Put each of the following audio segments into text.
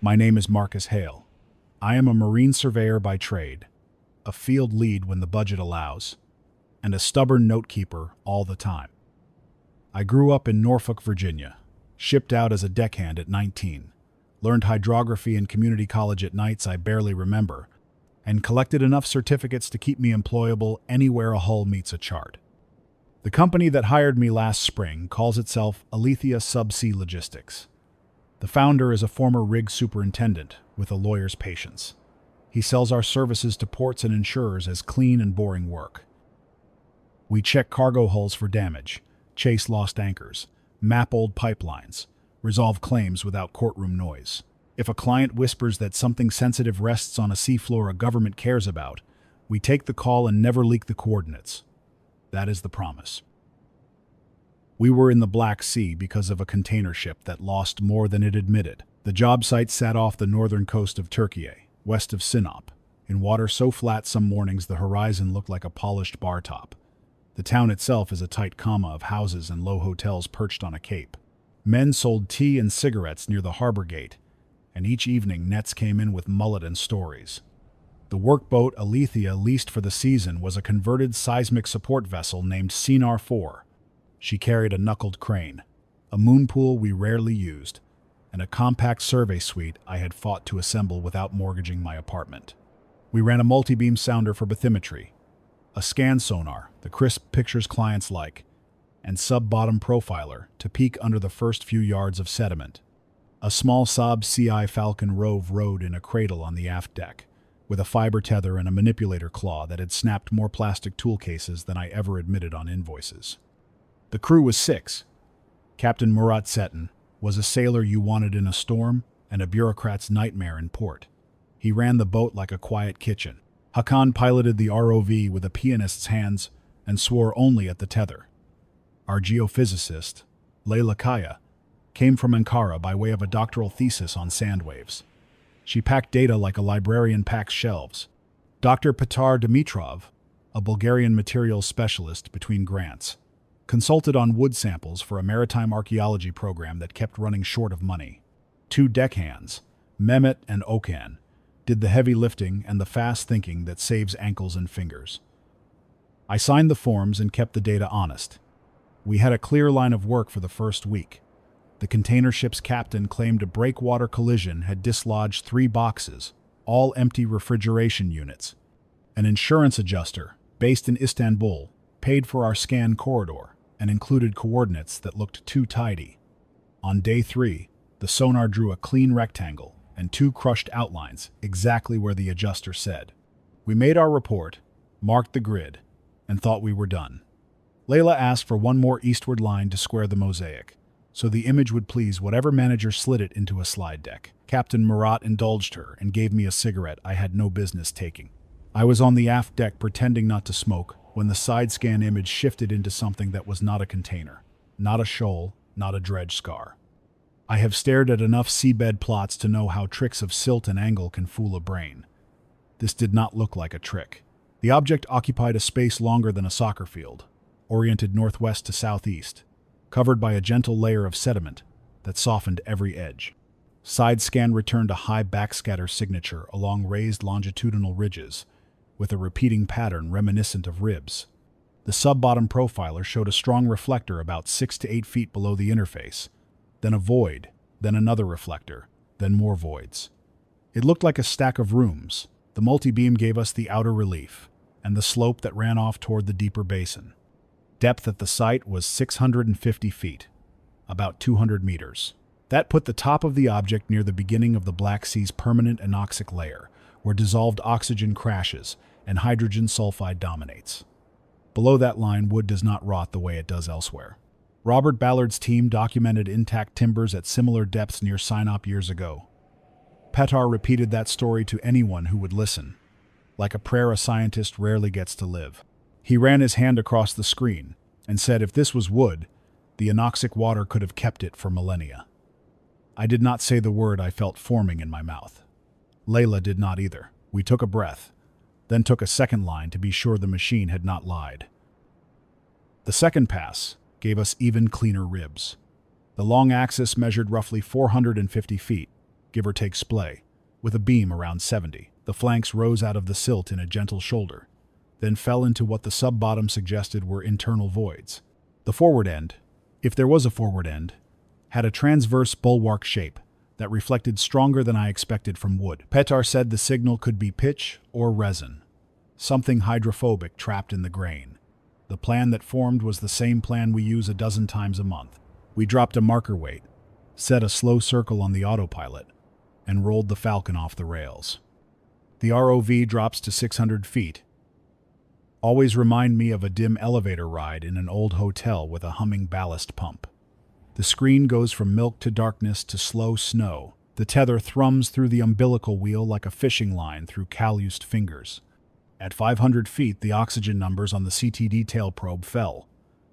My name is Marcus Hale. I am a marine surveyor by trade, a field lead when the budget allows, and a stubborn note-keeper all the time. I grew up in Norfolk, Virginia, shipped out as a deckhand at 19, learned hydrography in community college at nights I barely remember, and collected enough certificates to keep me employable anywhere a hull meets a chart. The company that hired me last spring calls itself Alethea Subsea Logistics. The founder is a former rig superintendent with a lawyer's patience. He sells our services to ports and insurers as clean and boring work. We check cargo hulls for damage, chase lost anchors, map old pipelines, resolve claims without courtroom noise. If a client whispers that something sensitive rests on a seafloor a government cares about, we take the call and never leak the coordinates. That is the promise. We were in the Black Sea because of a container ship that lost more than it admitted. The job site sat off the northern coast of Turkey, west of Sinop, in water so flat some mornings the horizon looked like a polished bar top. The town itself is a tight comma of houses and low hotels perched on a cape. Men sold tea and cigarettes near the harbor gate, and each evening nets came in with mullet and stories. The workboat Alethea leased for the season was a converted seismic support vessel named Sonar 4. She carried a knuckled crane, a moon pool we rarely used, and a compact survey suite I had fought to assemble without mortgaging my apartment. We ran a multi-beam sounder for bathymetry, a scan sonar, the crisp pictures clients like, and sub-bottom profiler to peek under the first few yards of sediment. A small Saab CI Falcon Rove rode in a cradle on the aft deck, with a fiber tether and a manipulator claw that had snapped more plastic tool cases than I ever admitted on invoices. The crew was 6. Captain Murat Setin was a sailor you wanted in a storm and a bureaucrat's nightmare in port. He ran the boat like a quiet kitchen. Hakan piloted the ROV with a pianist's hands and swore only at the tether. Our geophysicist, Leyla Kaya, came from Ankara by way of a doctoral thesis on sand waves. She packed data like a librarian packs shelves. Dr. Petar Dimitrov, a Bulgarian materials specialist between grants, consulted on wood samples for a maritime archaeology program that kept running short of money. 2 deckhands, Mehmet and Okan, did the heavy lifting and the fast thinking that saves ankles and fingers. I signed the forms and kept the data honest. We had a clear line of work for the first week. The container ship's captain claimed a breakwater collision had dislodged 3 boxes, all empty refrigeration units. An insurance adjuster, based in Istanbul, paid for our scan corridor and included coordinates that looked too tidy. On day 3, the sonar drew a clean rectangle and 2 crushed outlines exactly where the adjuster said. We made our report, marked the grid, and thought we were done. Leyla asked for one more eastward line to square the mosaic, so the image would please whatever manager slid it into a slide deck. Captain Murat indulged her and gave me a cigarette I had no business taking. I was on the aft deck pretending not to smoke when the side scan image shifted into something that was not a container, not a shoal, not a dredge scar. I have stared at enough seabed plots to know how tricks of silt and angle can fool a brain. This did not look like a trick. The object occupied a space longer than a soccer field, oriented northwest to southeast, covered by a gentle layer of sediment that softened every edge. Side scan returned a high backscatter signature along raised longitudinal ridges, with a repeating pattern reminiscent of ribs. The sub-bottom profiler showed a strong reflector about 6 to 8 feet below the interface, then a void, then another reflector, then more voids. It looked like a stack of rooms. The multi-beam gave us the outer relief, and the slope that ran off toward the deeper basin. Depth at the site was 650 feet, about 200 meters. That put the top of the object near the beginning of the Black Sea's permanent anoxic layer, where dissolved oxygen crashes and hydrogen sulfide dominates. Below that line, wood does not rot the way it does elsewhere. Robert Ballard's team documented intact timbers at similar depths near Sinop years ago. Petar repeated that story to anyone who would listen, like a prayer a scientist rarely gets to live. He ran his hand across the screen and said if this was wood, the anoxic water could have kept it for millennia. I did not say the word I felt forming in my mouth. Leyla did not either. We took a breath, then took a second line to be sure the machine had not lied. The second pass gave us even cleaner ribs. The long axis measured roughly 450 feet, give or take splay, with a beam around 70. The flanks rose out of the silt in a gentle shoulder, then fell into what the sub-bottom suggested were internal voids. The forward end, if there was a forward end, had a transverse bulwark shape that reflected stronger than I expected from wood. Petar said the signal could be pitch or resin, something hydrophobic trapped in the grain. The plan that formed was the same plan we use a dozen times a month. We dropped a marker weight, set a slow circle on the autopilot, and rolled the Falcon off the rails. The ROV drops to 600 feet. Always remind me of a dim elevator ride in an old hotel with a humming ballast pump. The screen goes from milk to darkness to slow snow. The tether thrums through the umbilical wheel like a fishing line through calloused fingers. At 500 feet, the oxygen numbers on the CTD tail probe fell.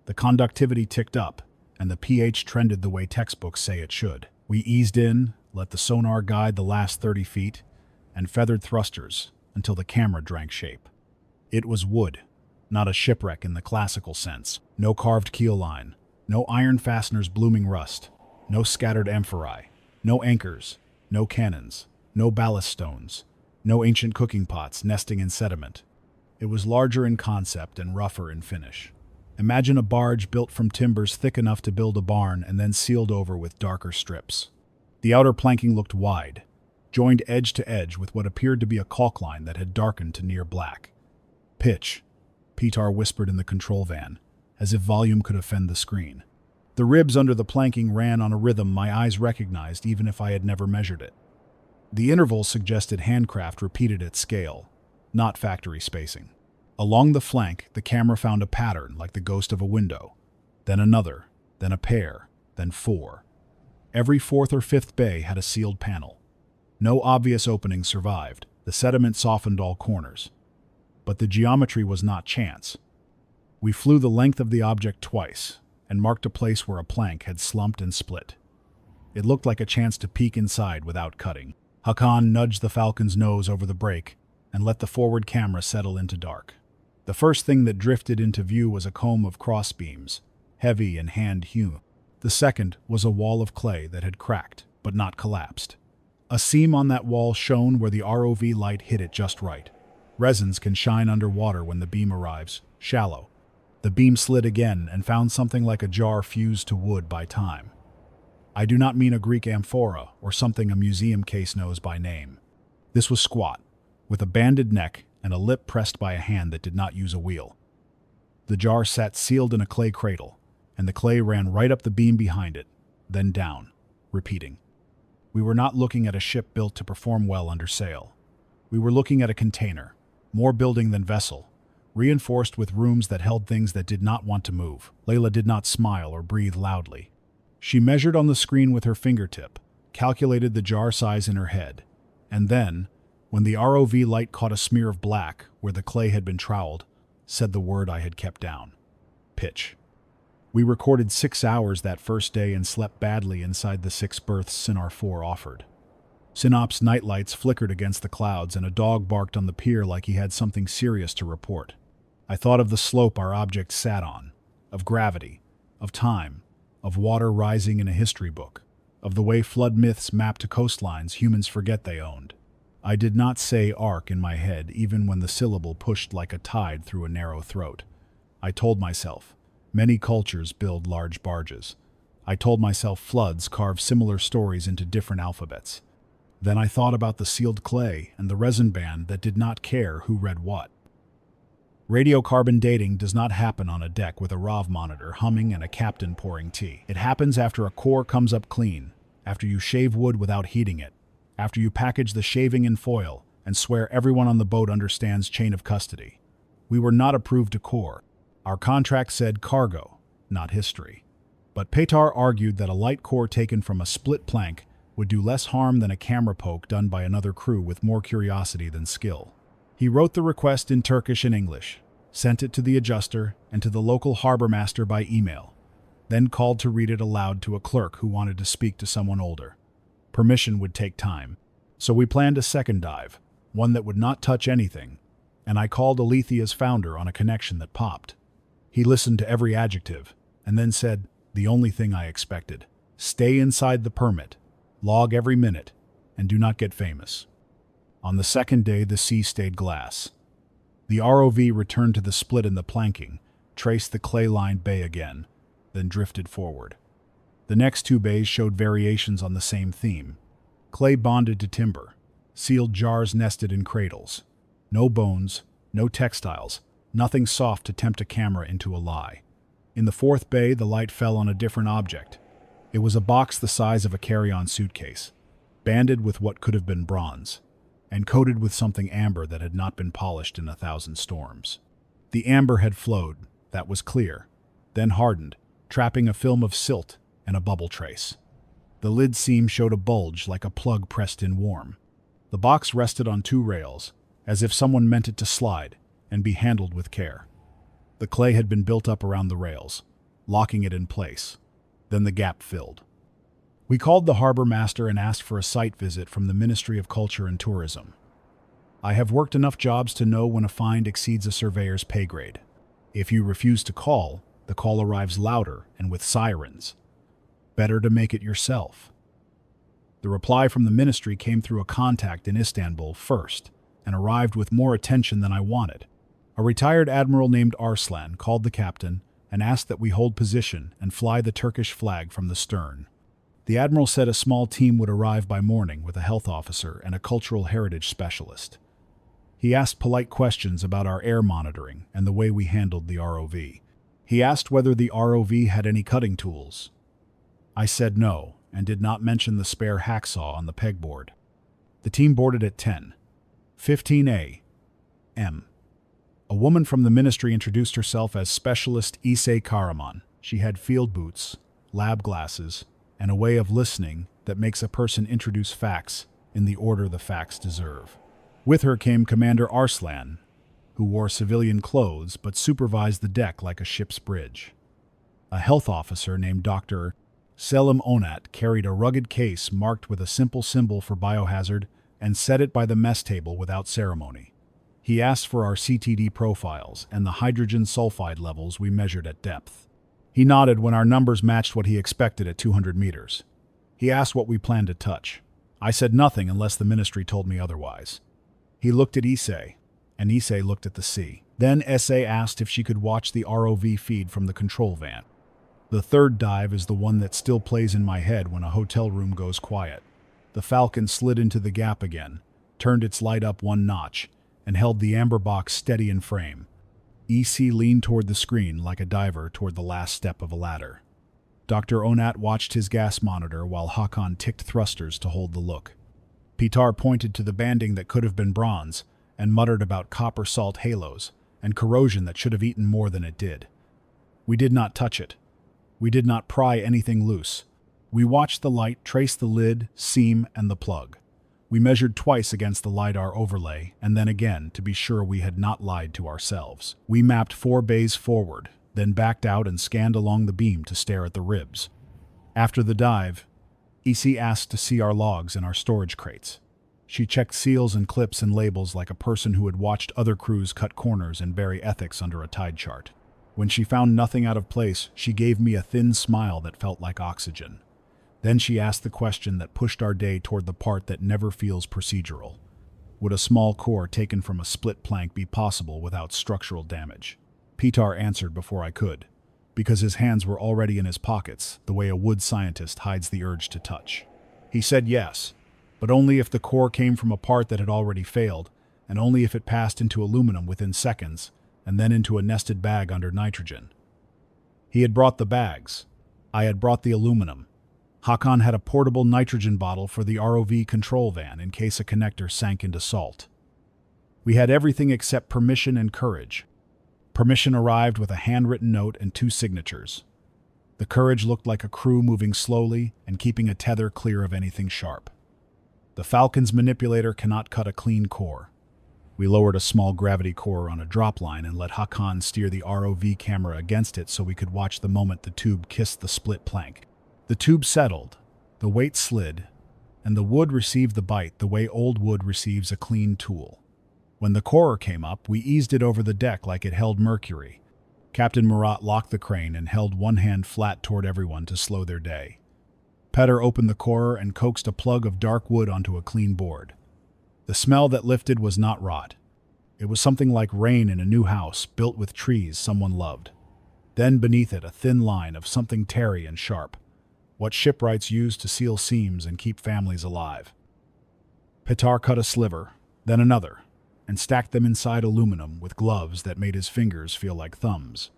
The conductivity ticked up, and the pH trended the way textbooks say it should. We eased in, let the sonar guide the last 30 feet, and feathered thrusters until the camera drank shape. It was wood, not a shipwreck in the classical sense. No carved keel line, no iron fasteners blooming rust, no scattered amphorae, no anchors, no cannons, no ballast stones, no ancient cooking pots nesting in sediment. It was larger in concept and rougher in finish. Imagine a barge built from timbers thick enough to build a barn and then sealed over with darker strips. The outer planking looked wide, joined edge to edge with what appeared to be a caulk line that had darkened to near black. Pitch, Petar whispered in the control van, as if volume could offend the screen. The ribs under the planking ran on a rhythm my eyes recognized even if I had never measured it. The intervals suggested handcraft repeated at scale, not factory spacing. Along the flank, the camera found a pattern like the ghost of a window, then another, then a pair, then four. Every fourth or fifth bay had a sealed panel. No obvious openings survived. The sediment softened all corners. But the geometry was not chance. We flew the length of the object twice and marked a place where a plank had slumped and split. It looked like a chance to peek inside without cutting. Hakan nudged the Falcon's nose over the brake and let the forward camera settle into dark. The first thing that drifted into view was a comb of crossbeams, heavy and hand-hewn. The second was a wall of clay that had cracked, but not collapsed. A seam on that wall shone where the ROV light hit it just right. Resins can shine underwater when the beam arrives, shallow. The beam slid again and found something like a jar fused to wood by time. I do not mean a Greek amphora or something a museum case knows by name. This was squat, with a banded neck and a lip pressed by a hand that did not use a wheel. The jar sat sealed in a clay cradle, and the clay ran right up the beam behind it, then down, repeating. We were not looking at a ship built to perform well under sail. We were looking at a container, more building than vessel, reinforced with rooms that held things that did not want to move. Layla did not smile or breathe loudly. She measured on the screen with her fingertip, calculated the jar size in her head, and then, when the ROV light caught a smear of black where the clay had been troweled, said the word I had kept down. Pitch. We recorded 6 hours that first day and slept badly inside the 6 berths Sinar 4 offered. Sinop's nightlights flickered against the clouds and a dog barked on the pier like he had something serious to report. I thought of the slope our object sat on, of gravity, of time, of water rising in a history book, of the way flood myths map to coastlines humans forget they owned. I did not say ark in my head even when the syllable pushed like a tide through a narrow throat. I told myself, many cultures build large barges. I told myself floods carve similar stories into different alphabets. Then I thought about the sealed clay and the resin band that did not care who read what. Radiocarbon dating does not happen on a deck with a RAV monitor humming and a captain pouring tea. It happens after a core comes up clean, after you shave wood without heating it, after you package the shaving in foil and swear everyone on the boat understands chain of custody. We were not approved to core. Our contract said cargo, not history. But Petar argued that a light core taken from a split plank would do less harm than a camera poke done by another crew with more curiosity than skill. He wrote the request in Turkish and English, sent it to the adjuster and to the local harbor master by email, then called to read it aloud to a clerk who wanted to speak to someone older. Permission would take time, so we planned a second dive, one that would not touch anything, and I called Alethia's founder on a connection that popped. He listened to every adjective, and then said, the only thing I expected. Stay inside the permit. Log every minute. and do not get famous. On the second day, the sea stayed glass. The ROV returned to the split in the planking, traced the clay-lined bay again, then drifted forward. The next two bays showed variations on the same theme. Clay bonded to timber, sealed jars nested in cradles. No bones, no textiles, nothing soft to tempt a camera into a lie. In the fourth bay, the light fell on a different object. It was a box the size of a carry-on suitcase, banded with what could have been bronze, and coated with something amber that had not been polished in 1,000 storms. The amber had flowed, that was clear, then hardened, trapping a film of silt and a bubble trace. The lid seam showed a bulge like a plug pressed in warm. The box rested on two rails, as if someone meant it to slide and be handled with care. The clay had been built up around the rails, locking it in place. Then the gap filled. We called the harbor master and asked for a site visit from the Ministry of Culture and Tourism. I have worked enough jobs to know when a find exceeds a surveyor's pay grade. If you refuse to call, the call arrives louder and with sirens. Better to make it yourself. The reply from the ministry came through a contact in Istanbul first, and arrived with more attention than I wanted. A retired admiral named Arslan called the captain and asked that we hold position and fly the Turkish flag from the stern. The admiral said a small team would arrive by morning with a health officer and a cultural heritage specialist. He asked polite questions about our air monitoring and the way we handled the ROV. He asked whether the ROV had any cutting tools. I said no, and did not mention the spare hacksaw on the pegboard. The team boarded at 10:15 a.m. A woman from the ministry introduced herself as Specialist Ise Karaman. She had field boots, lab glasses, and a way of listening that makes a person introduce facts in the order the facts deserve. With her came Commander Arslan, who wore civilian clothes but supervised the deck like a ship's bridge. A health officer named Dr. Selim Onat carried a rugged case marked with a simple symbol for biohazard and set it by the mess table without ceremony. He asked for our CTD profiles and the hydrogen sulfide levels we measured at depth. He nodded when our numbers matched what he expected at 200 meters. He asked what we planned to touch. I said nothing unless the ministry told me otherwise. He looked at Ise, and Ise looked at the sea. Then Ise asked if she could watch the ROV feed from the control van. The third dive is the one that still plays in my head when a hotel room goes quiet. The Falcon slid into the gap again, turned its light up one notch, and held the amber box steady in frame. EC leaned toward the screen like a diver toward the last step of a ladder. Dr. Onat watched his gas monitor while Hakan ticked thrusters to hold the look. Pitar pointed to the banding that could have been bronze and muttered about copper salt halos and corrosion that should have eaten more than it did. We did not touch it. We did not pry anything loose. We watched the light trace the lid, seam, and the plug. We measured twice against the LiDAR overlay, and then again to be sure we had not lied to ourselves. We mapped 4 bays forward, then backed out and scanned along the beam to stare at the ribs. After the dive, EC asked to see our logs and our storage crates. She checked seals and clips and labels like a person who had watched other crews cut corners and bury ethics under a tide chart. When she found nothing out of place, she gave me a thin smile that felt like oxygen. Then she asked the question that pushed our day toward the part that never feels procedural. Would a small core taken from a split plank be possible without structural damage? Pitar answered before I could, because his hands were already in his pockets, the way a wood scientist hides the urge to touch. He said yes, but only if the core came from a part that had already failed, and only if it passed into aluminum within seconds, and then into a nested bag under nitrogen. He had brought the bags. I had brought the aluminum. Hakan had a portable nitrogen bottle for the ROV control van in case a connector sank into salt. We had everything except permission and courage. Permission arrived with a handwritten note and 2 signatures. The courage looked like a crew moving slowly and keeping a tether clear of anything sharp. The Falcon's manipulator cannot cut a clean core. We lowered a small gravity core on a drop line and let Hakan steer the ROV camera against it so we could watch the moment the tube kissed the split plank. The tube settled, the weight slid, and the wood received the bite the way old wood receives a clean tool. When the corer came up, we eased it over the deck like it held mercury. Captain Murat locked the crane and held one hand flat toward everyone to slow their day. Petter opened the corer and coaxed a plug of dark wood onto a clean board. The smell that lifted was not rot. It was something like rain in a new house built with trees someone loved. Then beneath it a thin line of something tarry and sharp, what shipwrights use to seal seams and keep families alive. Petar cut a sliver, then another, and stacked them inside aluminum with gloves that made his fingers feel like thumbs.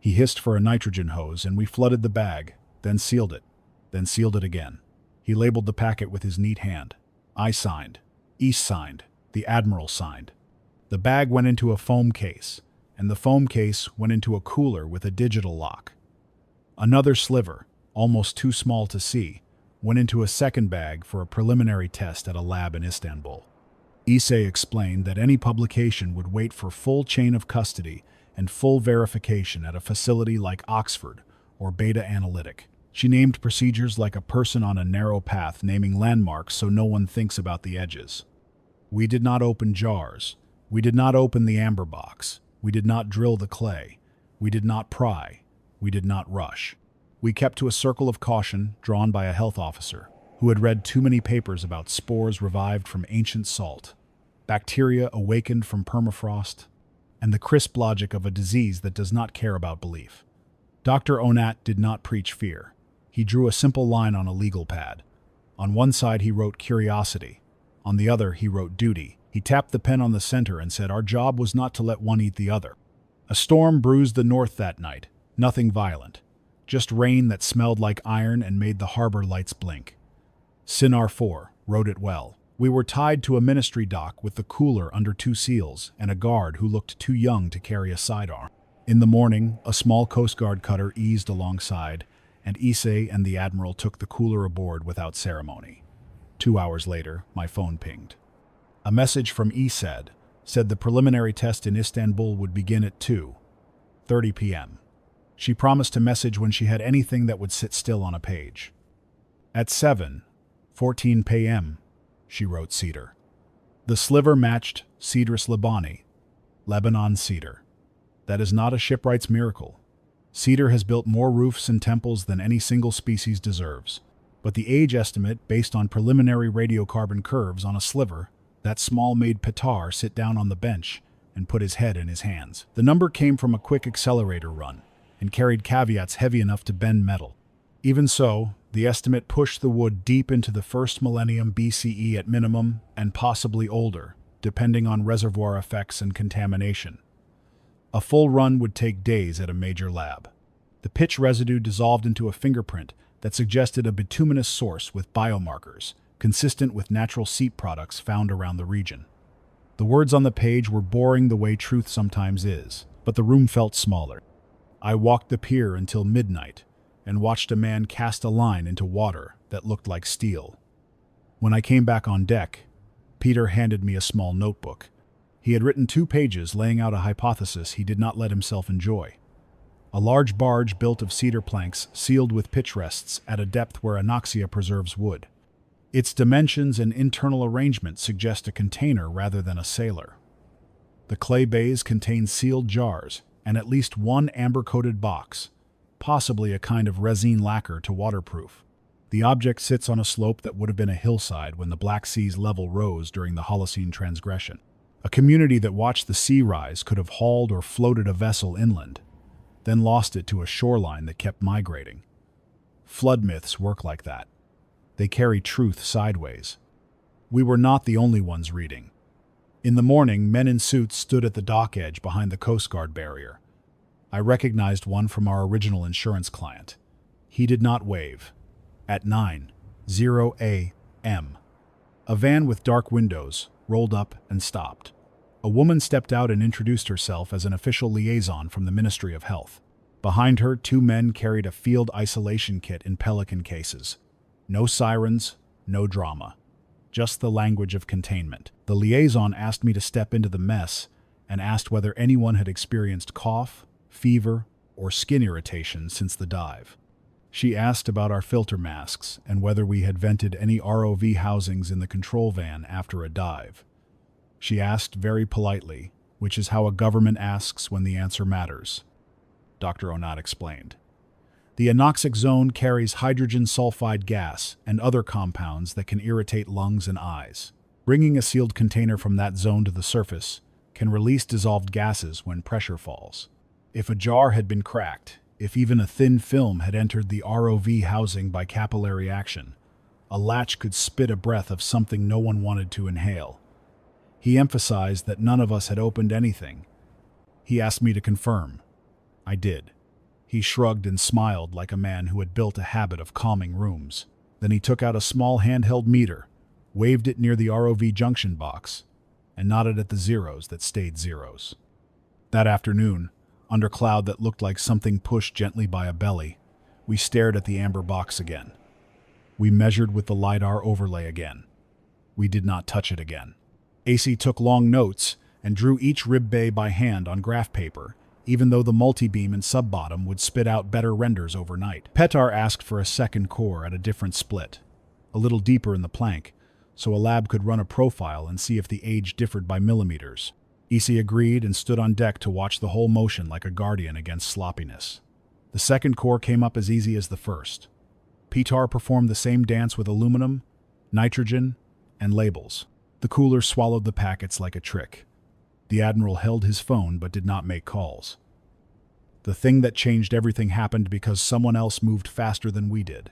He hissed for a nitrogen hose and we flooded the bag, then sealed it again. He labeled the packet with his neat hand. I signed. East signed. The Admiral signed. The bag went into a foam case, and the foam case went into a cooler with a digital lock. Another sliver, almost too small to see, went into a second bag for a preliminary test at a lab in Istanbul. Issei explained that any publication would wait for full chain of custody and full verification at a facility like Oxford or Beta Analytic. She named procedures like a person on a narrow path naming landmarks so no one thinks about the edges. We did not open jars. We did not open the amber box. We did not drill the clay. We did not pry. We did not rush. We kept to a circle of caution drawn by a health officer who had read too many papers about spores revived from ancient salt, bacteria awakened from permafrost, and the crisp logic of a disease that does not care about belief. Dr. Onat did not preach fear. He drew a simple line on a legal pad. On one side he wrote curiosity. On the other he wrote duty. He tapped the pen on the center and said our job was not to let one eat the other. A storm bruised the north that night. Nothing violent. Just rain that smelled like iron and made the harbor lights blink. Sinar 4 wrote it well. We were tied to a ministry dock with the cooler under 2 seals and a guard who looked too young to carry a sidearm. In the morning, a small Coast Guard cutter eased alongside, and Issei and the Admiral took the cooler aboard without ceremony. 2 hours later, my phone pinged. A message from Issei said the preliminary test in Istanbul would begin at 2:30 p.m. She promised to message when she had anything that would sit still on a page. At 7:14 p.m., she wrote cedar. The sliver matched Cedrus Libani, Lebanon cedar. That is not a shipwright's miracle. Cedar has built more roofs and temples than any single species deserves. But the age estimate, based on preliminary radiocarbon curves on a sliver, that small made Petar sit down on the bench and put his head in his hands. The number came from a quick accelerator run and carried caveats heavy enough to bend metal. Even so, the estimate pushed the wood deep into the first millennium BCE at minimum and possibly older, depending on reservoir effects and contamination. A full run would take days at a major lab. The pitch residue dissolved into a fingerprint that suggested a bituminous source with biomarkers, consistent with natural seep products found around the region. The words on the page were boring the way truth sometimes is, but the room felt smaller. I walked the pier until midnight and watched a man cast a line into water that looked like steel. When I came back on deck, Peter handed me a small notebook. He had written 2 pages laying out a hypothesis he did not let himself enjoy. A large barge built of cedar planks sealed with pitch rests at a depth where anoxia preserves wood. Its dimensions and internal arrangement suggest a container rather than a sailor. The clay bays contain sealed jars and at least 1 amber-coated box, possibly a kind of resin lacquer to waterproof. The object sits on a slope that would have been a hillside when the Black Sea's level rose during the Holocene transgression. A community that watched the sea rise could have hauled or floated a vessel inland, then lost it to a shoreline that kept migrating. Flood myths work like that. They carry truth sideways. We were not the only ones reading. In the morning, men in suits stood at the dock edge behind the Coast Guard barrier. I recognized one from our original insurance client. He did not wave. At 9:00 a.m., a van with dark windows rolled up and stopped. A woman stepped out and introduced herself as an official liaison from the Ministry of Health. Behind her, 2 men carried a field isolation kit in pelican cases. No sirens, no drama. Just the language of containment. The liaison asked me to step into the mess and asked whether anyone had experienced cough, fever, or skin irritation since the dive. She asked about our filter masks and whether we had vented any ROV housings in the control van after a dive. She asked very politely, which is how a government asks when the answer matters. Dr. Onat explained. The anoxic zone carries hydrogen sulfide gas and other compounds that can irritate lungs and eyes. Bringing a sealed container from that zone to the surface can release dissolved gases when pressure falls. If a jar had been cracked, if even a thin film had entered the ROV housing by capillary action, a latch could spit a breath of something no one wanted to inhale. He emphasized that none of us had opened anything. He asked me to confirm. I did. He shrugged and smiled like a man who had built a habit of calming rooms. Then he took out a small handheld meter, waved it near the ROV junction box, and nodded at the zeros that stayed zeros. That afternoon, under cloud that looked like something pushed gently by a belly, we stared at the amber box again. We measured with the LiDAR overlay again. We did not touch it again. AC took long notes and drew each rib bay by hand on graph paper, even though the multi-beam and sub-bottom would spit out better renders overnight. Petar asked for a second core at a different split, a little deeper in the plank, so a lab could run a profile and see if the age differed by millimeters. EC agreed and stood on deck to watch the whole motion like a guardian against sloppiness. The second core came up as easy as the first. Petar performed the same dance with aluminum, nitrogen, and labels. The cooler swallowed the packets like a trick. The Admiral held his phone but did not make calls. The thing that changed everything happened because someone else moved faster than we did.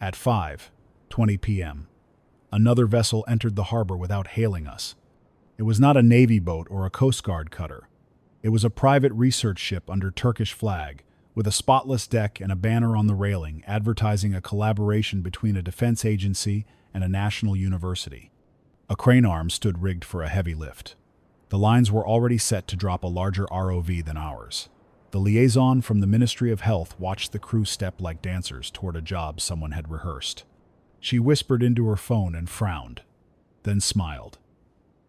At 5:20 p.m., another vessel entered the harbor without hailing us. It was not a Navy boat or a Coast Guard cutter. It was a private research ship under Turkish flag, with a spotless deck and a banner on the railing advertising a collaboration between a defense agency and a national university. A crane arm stood rigged for a heavy lift. The lines were already set to drop a larger ROV than ours. The liaison from the Ministry of Health watched the crew step like dancers toward a job someone had rehearsed. She whispered into her phone and frowned, then smiled.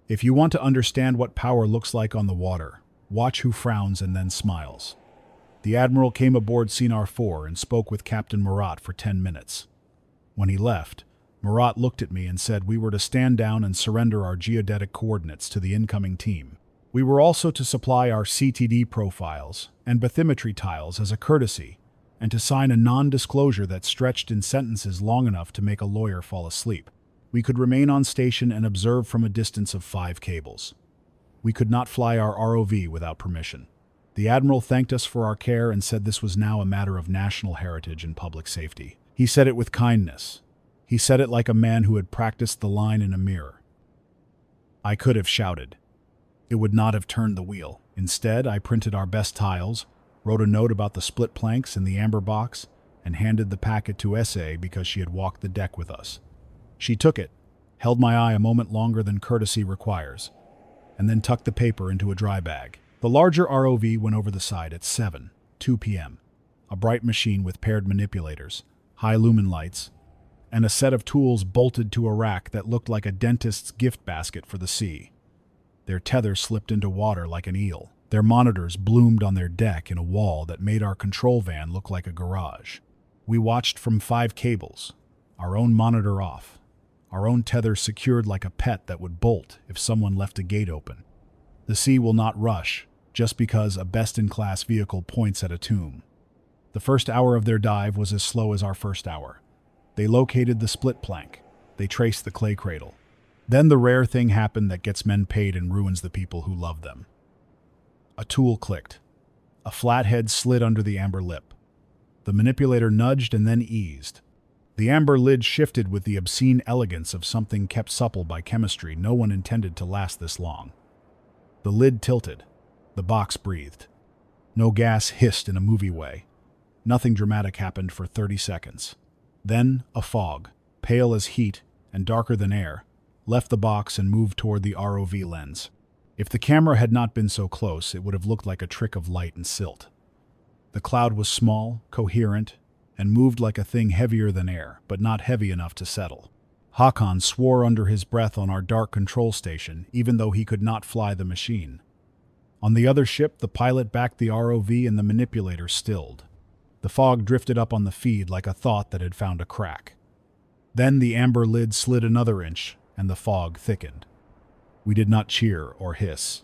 If you want to understand what power looks like on the water, watch who frowns and then smiles. The Admiral came aboard Sonar 4 and spoke with Captain Murat for 10 minutes. When he left, Murat looked at me and said we were to stand down and surrender our geodetic coordinates to the incoming team. We were also to supply our CTD profiles and bathymetry tiles as a courtesy, and to sign a non-disclosure that stretched in sentences long enough to make a lawyer fall asleep. We could remain on station and observe from a distance of 5 cables. We could not fly our ROV without permission. The Admiral thanked us for our care and said this was now a matter of national heritage and public safety. He said it with kindness. He said it like a man who had practiced the line in a mirror. I could have shouted. It would not have turned the wheel. Instead, I printed our best tiles, wrote a note about the split planks in the amber box, and handed the packet to SA because she had walked the deck with us. She took it, held my eye a moment longer than courtesy requires, and then tucked the paper into a dry bag. The larger ROV went over the side at 7:02 p.m., a bright machine with paired manipulators, high lumen lights, and a set of tools bolted to a rack that looked like a dentist's gift basket for the sea. Their tether slipped into water like an eel. Their monitors bloomed on their deck in a wall that made our control van look like a garage. We watched from 5 cables, our own monitor off, our own tether secured like a pet that would bolt if someone left a gate open. The sea will not rush just because a best-in-class vehicle points at a tomb. The first hour of their dive was as slow as our first hour. They located the split plank. They traced the clay cradle. Then the rare thing happened that gets men paid and ruins the people who love them. A tool clicked. A flathead slid under the amber lip. The manipulator nudged and then eased. The amber lid shifted with the obscene elegance of something kept supple by chemistry no one intended to last this long. The lid tilted. The box breathed. No gas hissed in a movie way. Nothing dramatic happened for 30 seconds. Then a fog, pale as heat and darker than air, left the box and moved toward the ROV lens. If the camera had not been so close, it would have looked like a trick of light and silt. The cloud was small, coherent, and moved like a thing heavier than air, but not heavy enough to settle. Hakan swore under his breath on our dark control station, even though he could not fly the machine. On the other ship, the pilot backed the ROV and the manipulator stilled. The fog drifted up on the feed like a thought that had found a crack. Then the amber lid slid another inch, and the fog thickened. We did not cheer or hiss.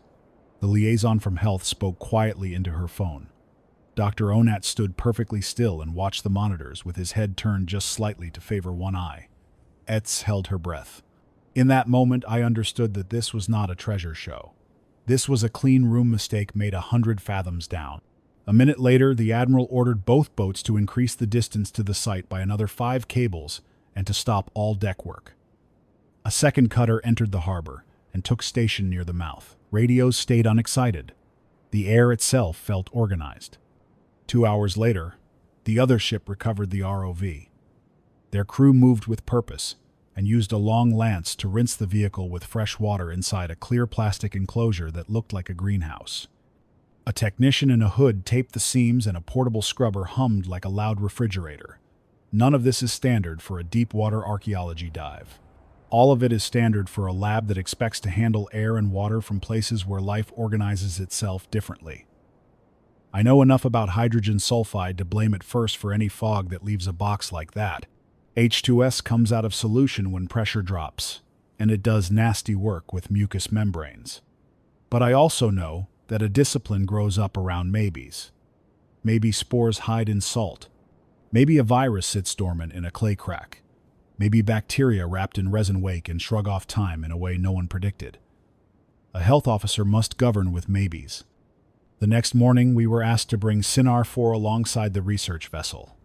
The liaison from health spoke quietly into her phone. Dr. Onat stood perfectly still and watched the monitors with his head turned just slightly to favor one eye. Etz held her breath. In that moment, I understood that this was not a treasure show. This was a clean room mistake made 100 fathoms down. A minute later, the admiral ordered both boats to increase the distance to the site by another 5 cables and to stop all deck work. A second cutter entered the harbor and took station near the mouth. Radios stayed unexcited. The air itself felt organized. 2 hours later, the other ship recovered the ROV. Their crew moved with purpose and used a long lance to rinse the vehicle with fresh water inside a clear plastic enclosure that looked like a greenhouse. A technician in a hood taped the seams and a portable scrubber hummed like a loud refrigerator. None of this is standard for a deep-water archaeology dive. All of it is standard for a lab that expects to handle air and water from places where life organizes itself differently. I know enough about hydrogen sulfide to blame it first for any fog that leaves a box like that. H2S comes out of solution when pressure drops, and it does nasty work with mucous membranes. But I also know that a discipline grows up around maybes. Maybe spores hide in salt. Maybe a virus sits dormant in a clay crack. Maybe bacteria wrapped in resin wake and shrug off time in a way no one predicted. A health officer must govern with maybes. The next morning, we were asked to bring Sonar 4 alongside the research vessel.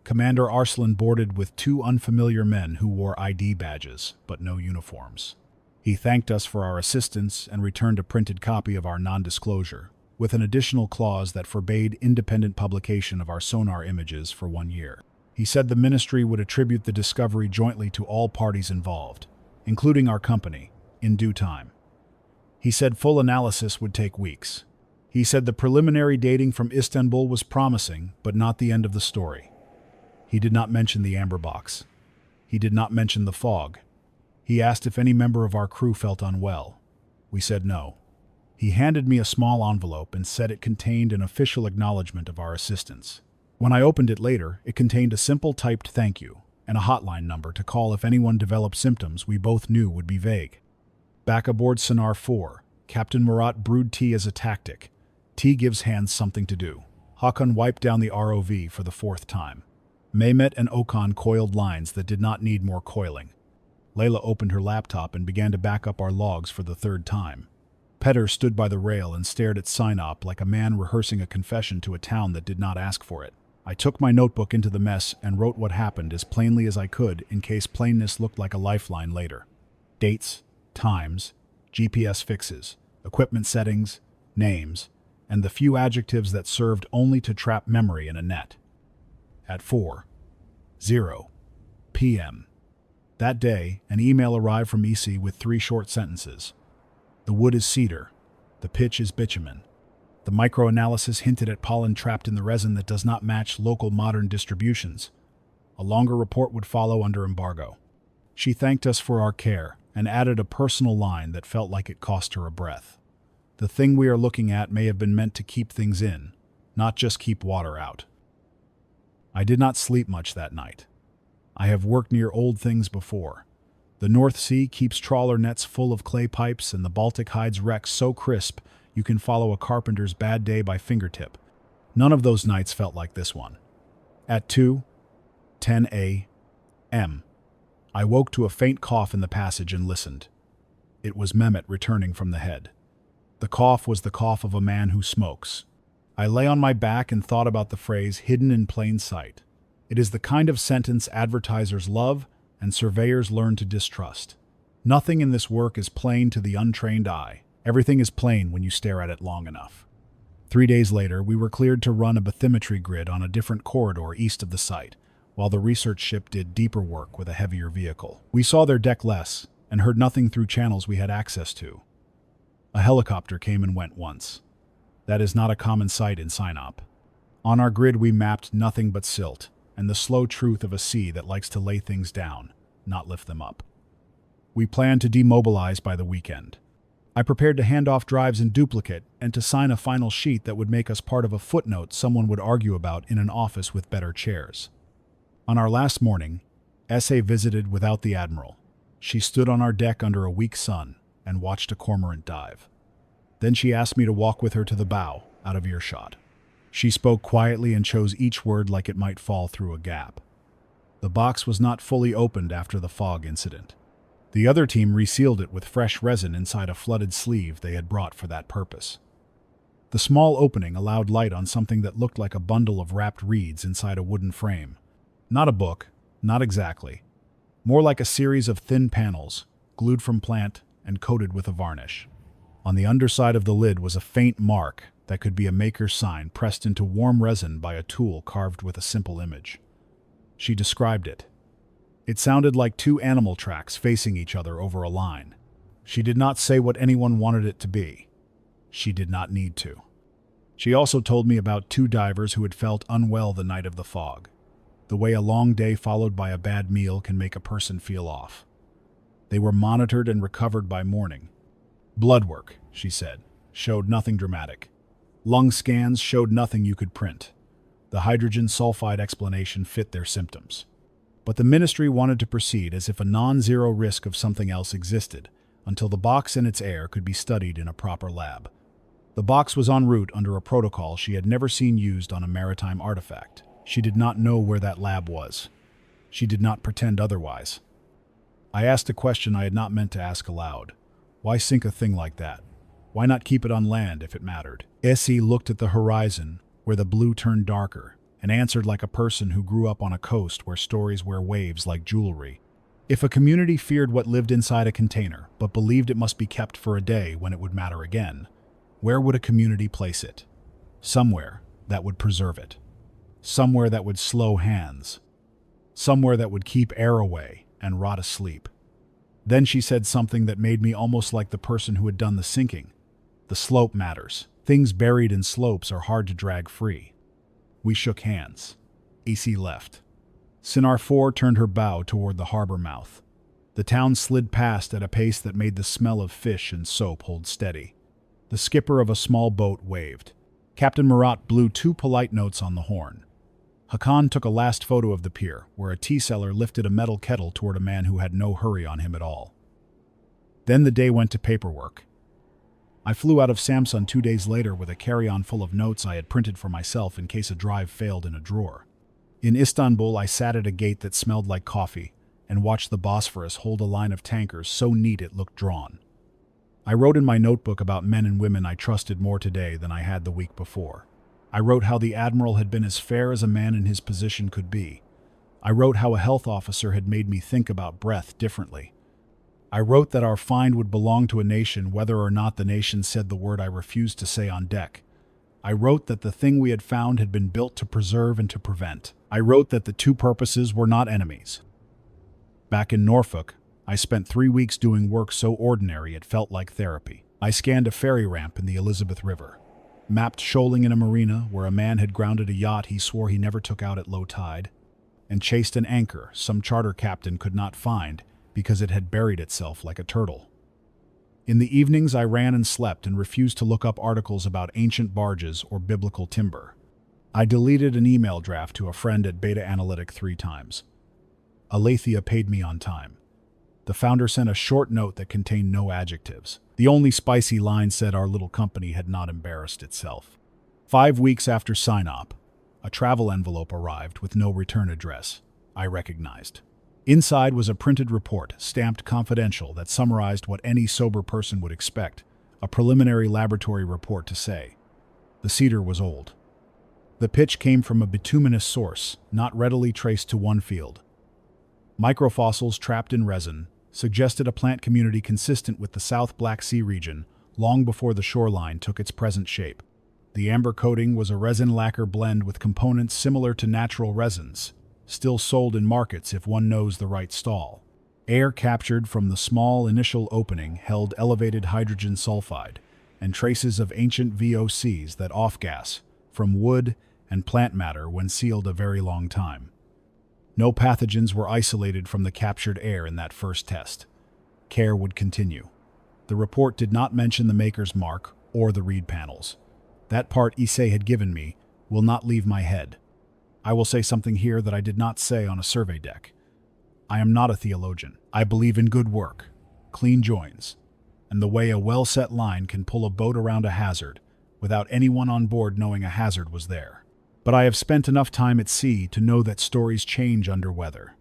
Commander Arslan boarded with 2 unfamiliar men who wore ID badges, but no uniforms. He thanked us for our assistance and returned a printed copy of our non-disclosure, with an additional clause that forbade independent publication of our sonar images for 1 year. He said the ministry would attribute the discovery jointly to all parties involved, including our company, in due time. He said full analysis would take weeks. He said the preliminary dating from Istanbul was promising, but not the end of the story. He did not mention the amber box. He did not mention the fog. He asked if any member of our crew felt unwell. We said no. He handed me a small envelope and said it contained an official acknowledgement of our assistance. When I opened it later, it contained a simple typed thank you and a hotline number to call if anyone developed symptoms we both knew would be vague. Back aboard Sonar 4, Captain Murat brewed tea as a tactic. Tea gives hands something to do. Hakan wiped down the ROV for the 4th time. Mehmet and Okan coiled lines that did not need more coiling. Layla opened her laptop and began to back up our logs for the 3rd time. Petter stood by the rail and stared at Synop like a man rehearsing a confession to a town that did not ask for it. I took my notebook into the mess and wrote what happened as plainly as I could in case plainness looked like a lifeline later. Dates, times, GPS fixes, equipment settings, names, and the few adjectives that served only to trap memory in a net. At 4:0 p.m. that day, an email arrived from EC with 3 short sentences. The wood is cedar. The pitch is bitumen. The microanalysis hinted at pollen trapped in the resin that does not match local modern distributions. A longer report would follow under embargo. She thanked us for our care and added a personal line that felt like it cost her a breath. The thing we are looking at may have been meant to keep things in, not just keep water out. I did not sleep much that night. I have worked near old things before. The North Sea keeps trawler nets full of clay pipes, and the Baltic hides wrecks so crisp you can follow a carpenter's bad day by fingertip. None of those nights felt like this one. At 2:10 a.m., I woke to a faint cough in the passage and listened. It was Mehmet returning from the head. The cough was the cough of a man who smokes. I lay on my back and thought about the phrase hidden in plain sight. It is the kind of sentence advertisers love and surveyors learn to distrust. Nothing in this work is plain to the untrained eye. Everything is plain when you stare at it long enough. 3 days later, we were cleared to run a bathymetry grid on a different corridor east of the site, while the research ship did deeper work with a heavier vehicle. We saw their deck less and heard nothing through channels we had access to. A helicopter came and went once. That is not a common sight in Sinop. On our grid, we mapped nothing but silt and the slow truth of a sea that likes to lay things down, not lift them up. We planned to demobilize by the weekend. I prepared to hand off drives in duplicate and to sign a final sheet that would make us part of a footnote someone would argue about in an office with better chairs. On our last morning, SA visited without the Admiral. She stood on our deck under a weak sun and watched a cormorant dive. Then she asked me to walk with her to the bow, out of earshot. She spoke quietly and chose each word like it might fall through a gap. The box was not fully opened after the fog incident. The other team resealed it with fresh resin inside a flooded sleeve they had brought for that purpose. The small opening allowed light on something that looked like a bundle of wrapped reeds inside a wooden frame. Not a book, not exactly. More like a series of thin panels, glued from plant and coated with a varnish. On the underside of the lid was a faint mark that could be a maker's sign pressed into warm resin by a tool carved with a simple image. She described it. It sounded like two animal tracks facing each other over a line. She did not say what anyone wanted it to be. She did not need to. She also told me about two divers who had felt unwell the night of the fog. The way a long day followed by a bad meal can make a person feel off. They were monitored and recovered by morning. Blood work, she said, showed nothing dramatic. Lung scans showed nothing you could print. The hydrogen sulfide explanation fit their symptoms. But the ministry wanted to proceed as if a non-zero risk of something else existed, until the box and its air could be studied in a proper lab. The box was en route under a protocol she had never seen used on a maritime artifact. She did not know where that lab was. She did not pretend otherwise. I asked a question I had not meant to ask aloud. Why sink a thing like that? Why not keep it on land if it mattered? Essie looked at the horizon, where the blue turned darker, and answered like a person who grew up on a coast where stories wear waves like jewelry. If a community feared what lived inside a container, but believed it must be kept for a day when it would matter again, where would a community place it? Somewhere that would preserve it. Somewhere that would slow hands. Somewhere that would keep air away and rot asleep. Then she said something that made me almost like the person who had done the sinking. The slope matters. Things buried in slopes are hard to drag free. We shook hands. AC left. Sonar 4 turned her bow toward the harbor mouth. The town slid past at a pace that made the smell of fish and soap hold steady. The skipper of a small boat waved. Captain Murat blew 2 polite notes on the horn. Hakan took a last photo of the pier, where a tea seller lifted a metal kettle toward a man who had no hurry on him at all. Then the day went to paperwork. I flew out of Samsun 2 days later with a carry-on full of notes I had printed for myself in case a drive failed in a drawer. In Istanbul, I sat at a gate that smelled like coffee and watched the Bosphorus hold a line of tankers so neat it looked drawn. I wrote in my notebook about men and women I trusted more today than I had the week before. I wrote how the admiral had been as fair as a man in his position could be. I wrote how a health officer had made me think about breath differently. I wrote that our find would belong to a nation whether or not the nation said the word I refused to say on deck. I wrote that the thing we had found had been built to preserve and to prevent. I wrote that the two purposes were not enemies. Back in Norfolk, I spent 3 weeks doing work so ordinary it felt like therapy. I scanned a ferry ramp in the Elizabeth River, mapped shoaling in a marina where a man had grounded a yacht he swore he never took out at low tide, and chased an anchor some charter captain could not find because it had buried itself like a turtle. In the evenings I ran and slept and refused to look up articles about ancient barges or biblical timber. I deleted an email draft to a friend at Beta Analytic 3 times. Aletheia paid me on time. The founder sent a short note that contained no adjectives. The only spicy line said our little company had not embarrassed itself. 5 weeks after sign-up, a travel envelope arrived with no return address. I recognized. Inside was a printed report, stamped confidential, that summarized what any sober person would expect, a preliminary laboratory report to say. The cedar was old. The pitch came from a bituminous source, not readily traced to one field. Microfossils trapped in resin suggested a plant community consistent with the South Black Sea region long before the shoreline took its present shape. The amber coating was a resin lacquer blend with components similar to natural resins, still sold in markets if one knows the right stall. Air captured from the small initial opening held elevated hydrogen sulfide and traces of ancient VOCs that off-gas from wood and plant matter when sealed a very long time. No pathogens were isolated from the captured air in that first test. Care would continue. The report did not mention the maker's mark or the reed panels. That part Issei had given me will not leave my head. I will say something here that I did not say on a survey deck. I am not a theologian. I believe in good work, clean joins, and the way a well-set line can pull a boat around a hazard without anyone on board knowing a hazard was there. But I have spent enough time at sea to know that stories change under weather,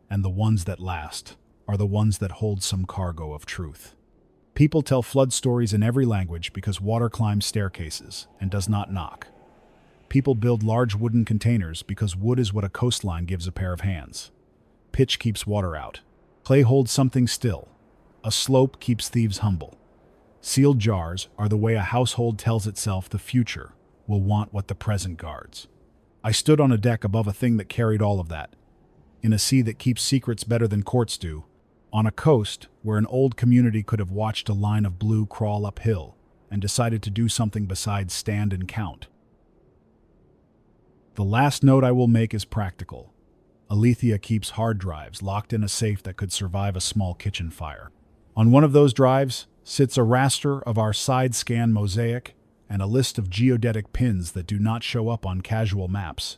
and the ones that last are the ones that hold some cargo of truth. People tell flood stories in every language because water climbs staircases and does not knock. People build large wooden containers because wood is what a coastline gives a pair of hands. Pitch keeps water out. Clay holds something still. A slope keeps thieves humble. Sealed jars are the way a household tells itself the future will want what the present guards. I stood on a deck above a thing that carried all of that, in a sea that keeps secrets better than courts do, on a coast where an old community could have watched a line of blue crawl uphill and decided to do something besides stand and count. The last note I will make is practical. Alethea keeps hard drives locked in a safe that could survive a small kitchen fire. On one of those drives sits a raster of our side scan mosaic and a list of geodetic pins that do not show up on casual maps.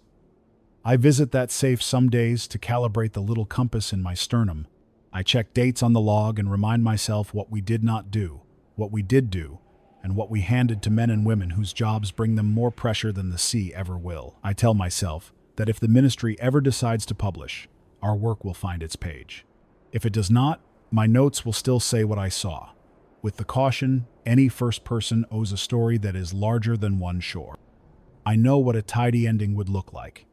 I visit that safe some days to calibrate the little compass in my sternum. I check dates on the log and remind myself what we did not do, what we did do, and what we handed to men and women whose jobs bring them more pressure than the sea ever will. I tell myself that if the ministry ever decides to publish, our work will find its page. If it does not, my notes will still say what I saw, with the caution any first person owes a story that is larger than one shore. I know what a tidy ending would look like.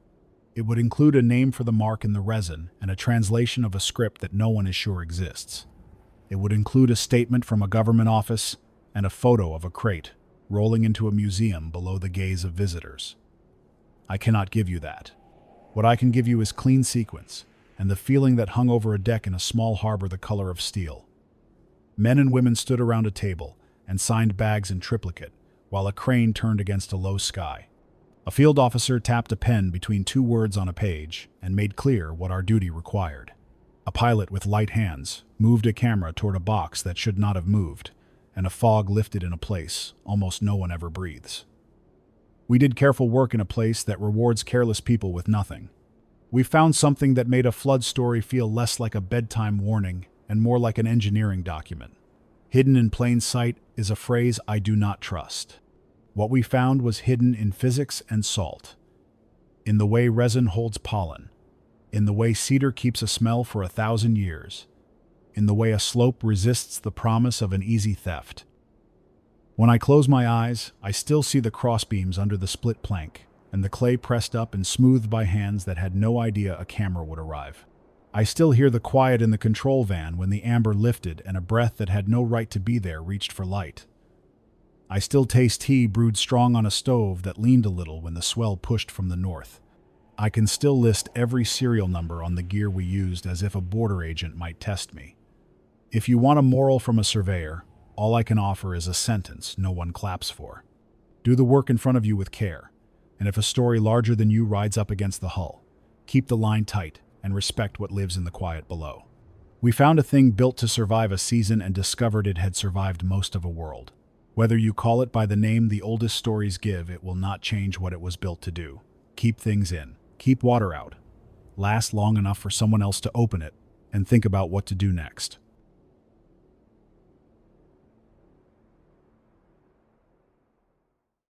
It would include a name for the mark in the resin and a translation of a script that no one is sure exists. It would include a statement from a government office and a photo of a crate rolling into a museum below the gaze of visitors. I cannot give you that. What I can give you is clean sequence and the feeling that hung over a deck in a small harbor the color of steel. Men and women stood around a table and signed bags in triplicate while a crane turned against a low sky. A field officer tapped a pen between two words on a page and made clear what our duty required. A pilot with light hands moved a camera toward a box that should not have moved, and a fog lifted in a place almost no one ever breathes. We did careful work in a place that rewards careless people with nothing. We found something that made a flood story feel less like a bedtime warning and more like an engineering document. Hidden in plain sight is a phrase I do not trust. What we found was hidden in physics and salt, in the way resin holds pollen, in the way cedar keeps a smell for 1,000 years, in the way a slope resists the promise of an easy theft. When I close my eyes, I still see the crossbeams under the split plank, and the clay pressed up and smoothed by hands that had no idea a camera would arrive. I still hear the quiet in the control van when the amber lifted and a breath that had no right to be there reached for light. I still taste tea brewed strong on a stove that leaned a little when the swell pushed from the north. I can still list every serial number on the gear we used as if a border agent might test me. If you want a moral from a surveyor, all I can offer is a sentence no one claps for. Do the work in front of you with care, and if a story larger than you rides up against the hull, keep the line tight and respect what lives in the quiet below. We found a thing built to survive a season and discovered it had survived most of a world. Whether you call it by the name the oldest stories give, it will not change what it was built to do. Keep things in. Keep water out. Last long enough for someone else to open it and think about what to do next.